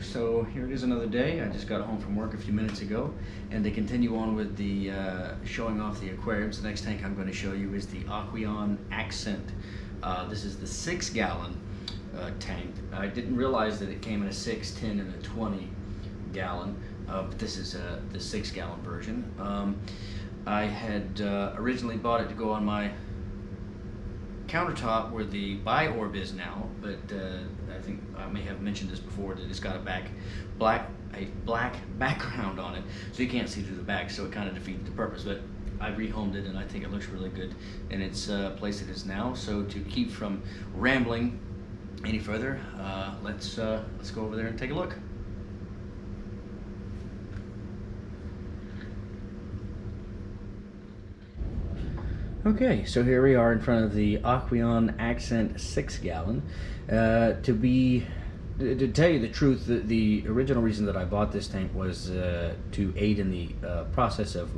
So here it is, another day. I just got home from work a few minutes ago, and to continue on with the showing off the aquariums, the next tank I'm going to show you is the Aqueon Accent. This is the 6-gallon tank. I didn't realize that it came in a 6, 10, and a 20 gallon, but this is the 6-gallon version. I had originally bought it to go on my countertop where the bi-orb is now, but I think I may have mentioned this before, that it's got a black background on it, so you can't see through the back, so it kind of defeated the purpose. But I rehomed it, and I think it looks really good in its place it is now. So to keep from rambling any further, let's go over there and take a look. Okay, so here we are in front of the Aqueon Accent 6-gallon. To tell you the truth, the original reason that I bought this tank was to aid in the process of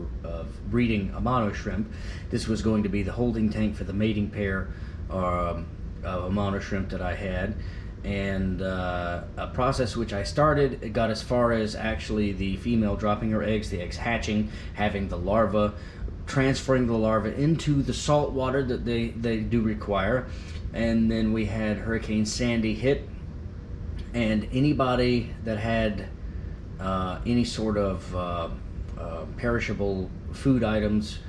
breeding a mono shrimp. This was going to be the holding tank for the mating pair of a mono shrimp that I had, and a process which I started. It got as far as actually the female dropping her eggs, the eggs hatching, having the larva, transferring the larva into the salt water that they do require. And then we had Hurricane Sandy hit, and anybody that had any sort of perishable food items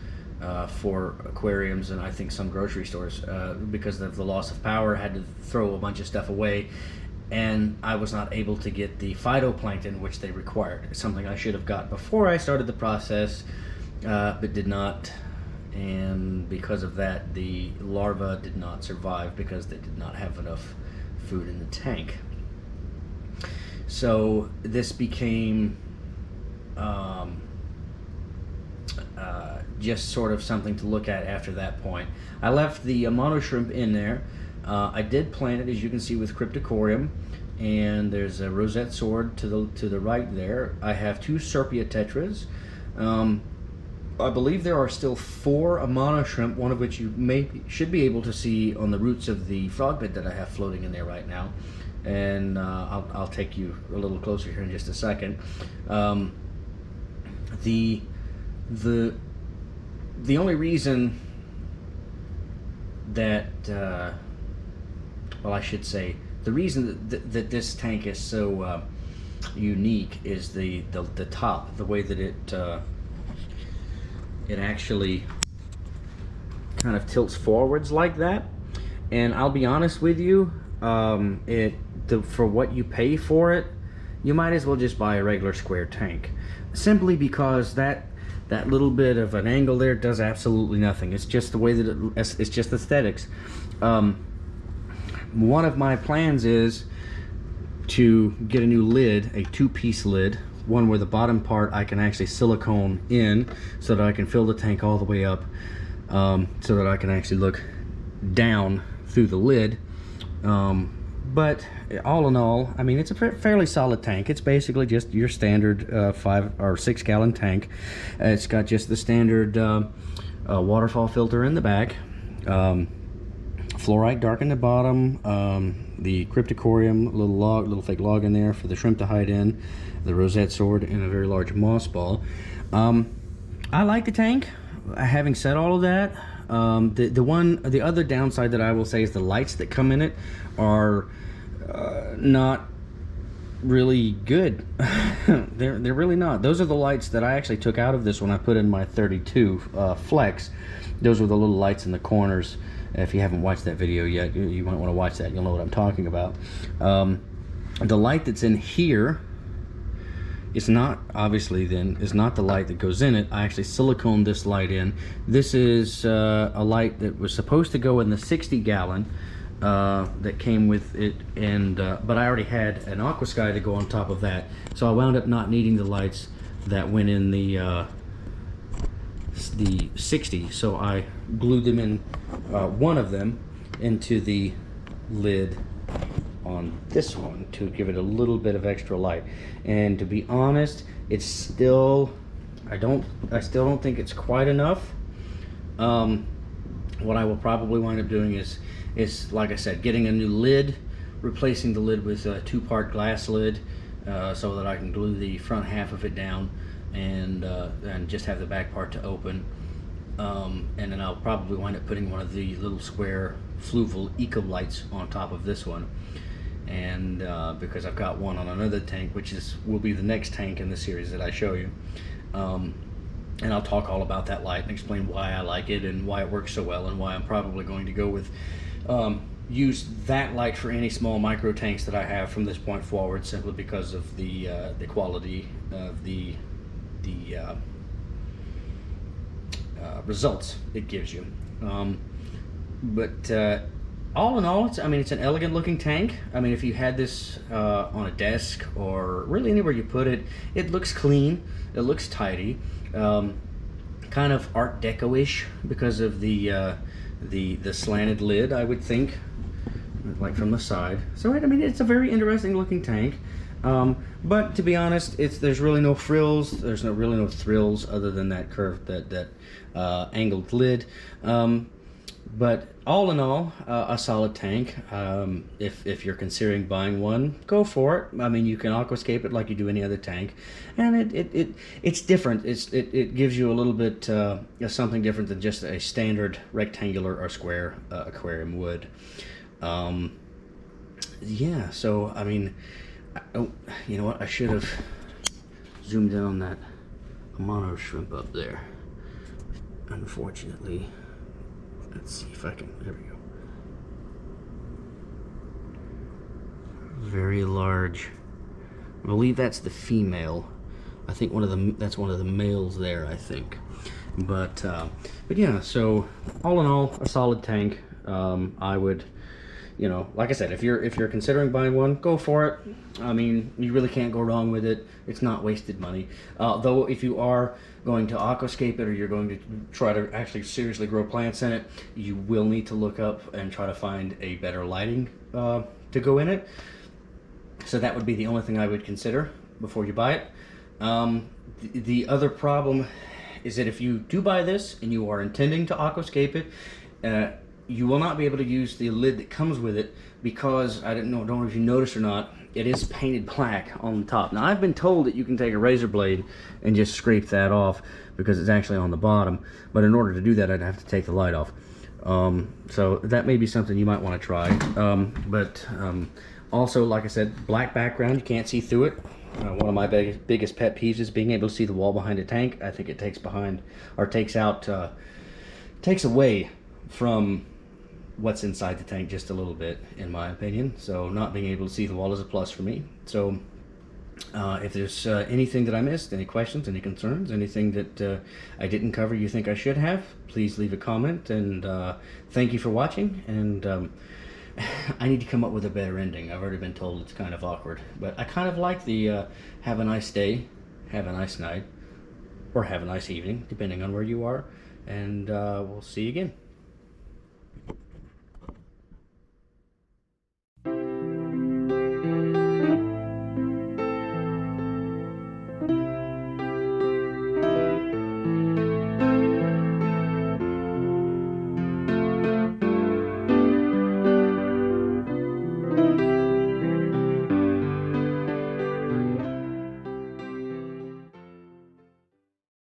for aquariums, and I think some grocery stores, because of the loss of power, had to throw a bunch of stuff away, and I was not able to get the phytoplankton which they required. It's something I should have got before I started the process, but did not, and because of that the larva did not survive because they did not have enough food in the tank. So this became just sort of something to look at after that point. I left the mono shrimp in there. I did plant it, as you can see, with cryptocoryum, and there's a rosette sword to the right there. I have 2 Serpia tetras. I believe there are still 4 mono shrimp, one of which you should be able to see on the roots of the frog bed that I have floating in there right now. And I'll take you a little closer here in just a second. The only reason that, well, I should say, the reason that this tank is so unique is the top, the way that it actually kind of tilts forwards like that. And I'll be honest with you, for what you pay for it, you might as well just buy a regular square tank, simply because that little bit of an angle there does absolutely nothing. It's just the way that it's just aesthetics. One of my plans is to get a new lid, a 2-piece lid, one where the bottom part I can actually silicone in so that I can fill the tank all the way up, so that I can actually look down through the lid. But all in all, I mean, it's a fairly solid tank. It's basically just your standard 5 or 6 gallon tank. It's got just the standard waterfall filter in the back, fluorite dark in the bottom, the cryptocoryum, little fake log in there for the shrimp to hide in, the rosette sword, and a very large moss ball. I like the tank. Having said all of that, the other downside that I will say is the lights that come in it are not really good. They're really not. Those are the lights that I actually took out of this when I put in my 32 Flex. Those were the little lights in the corners. If you haven't watched that video yet, you might want to watch that. You'll know what I'm talking about. The light that's in here is not, obviously then, is not the light that goes in it. I actually siliconed this light in. This is a light that was supposed to go in the 60-gallon that came with it, and but I already had an Aqua Sky to go on top of that, so I wound up not needing the lights that went in the 60. So I glued them in, one of them into the lid on this one to give it a little bit of extra light. And to be honest, it's still, I still don't think it's quite enough. What I will probably wind up doing is like I said, getting a new lid, replacing the lid with a 2-part glass lid, so that I can glue the front half of it down and just have the back part to open. And then I'll probably wind up putting one of the little square Fluval Eco lights on top of this one. And because I've got one on another tank, which will be the next tank in the series that I show you. And I'll talk all about that light and explain why I like it and why it works so well and why I'm probably going to go with use that light for any small micro tanks that I have from this point forward, simply because of the quality of the results it gives you. But all in all, it's an elegant looking tank. I mean, if you had this on a desk or really anywhere you put it, it looks clean, it looks tidy, kind of Art Deco-ish because of the slanted lid, I would think, like from the side. So I mean, it's a very interesting looking tank. But to be honest, there's really no frills. There's really no thrills other than that curved, that angled lid. But all in all, a solid tank. If you're considering buying one, go for it. I mean, you can aquascape it like you do any other tank, and it's different. It gives you a little bit something different than just a standard rectangular or square aquarium would. Yeah. So I mean, you know what? I should have zoomed in on that Amano shrimp up there. Unfortunately. Let's see if I can, there we go. Very large. I believe that's the female. I think that's one of the males there, I think. But yeah, so all in all, a solid tank. I would, like I said, if you're considering buying one, go for it. I mean, you really can't go wrong with it. It's not wasted money. Though if you are going to aquascape it, or you're going to try to actually seriously grow plants in it, you will need to look up and try to find a better lighting to go in it. So that would be the only thing I would consider before you buy it. The other problem is that if you do buy this and you are intending to aquascape it, you will not be able to use the lid that comes with it, because I don't know if you noticed or not, it is painted black on the top. Now, I've been told that you can take a razor blade and just scrape that off because it's actually on the bottom, but in order to do that, I'd have to take the light off. So that may be something you might want to try. Also, like I said, black background, you can't see through it. One of my biggest pet peeves is being able to see the wall behind a tank. I think it takes away from what's inside the tank just a little bit, in my opinion. So not being able to see the wall is a plus for me. So if there's anything that I missed, any questions, any concerns, anything that I didn't cover you think I should have, please leave a comment. And thank you for watching. And I need to come up with a better ending. I've already been told it's kind of awkward, but I kind of like the have a nice day, have a nice night, or have a nice evening, depending on where you are. And we'll see you again.